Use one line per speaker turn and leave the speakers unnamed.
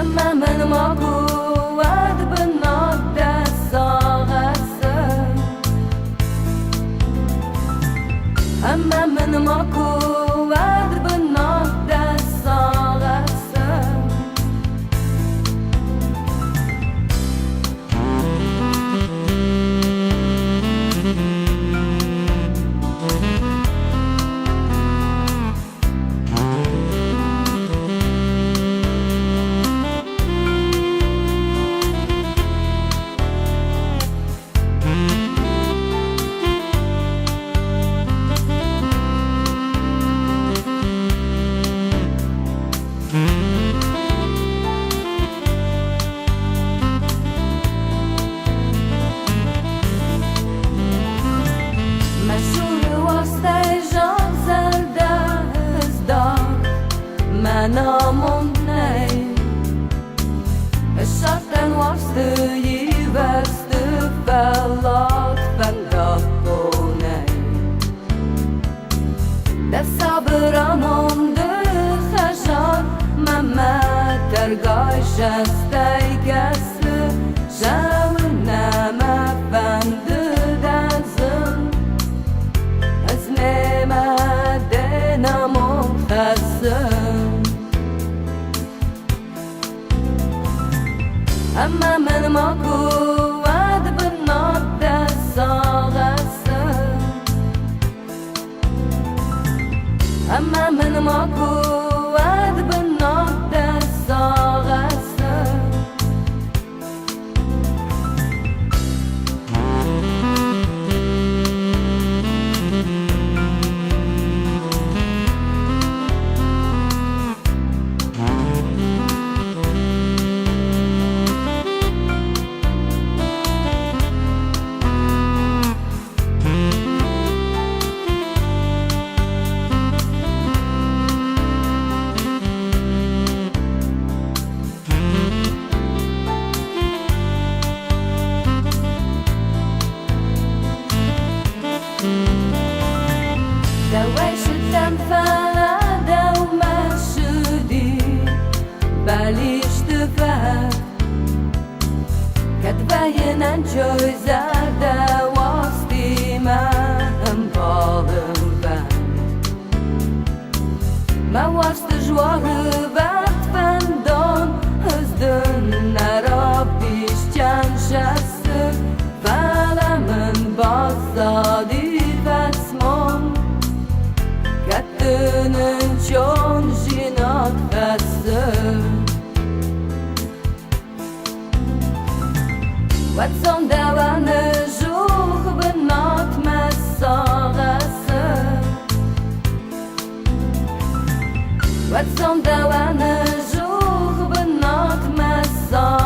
أما من ما قواد بالناد الصاغسة أما من ما قواد بالناد الصاغسة Namon nej Schatten was de giverste förlåt förlåt och nej Dessa beramon de khashar mamma tergash steigasle Jauna ma fande dansen Asnema denamon khassan أما من ما قواد بالناد الصاغسة أما من ما قواد بالناد الصاغسة دويش التنفادة وما شدي باليش تفات كتبين انجوي زادة وسطي ما انبالم بان ما وسط جوار بات فندون هزدن ربي شجان شسر فلا من بصادي فاسمون Kattının çon jinat fässer Watson davanı juh benat messagesse Watson davanı juh benat messagesse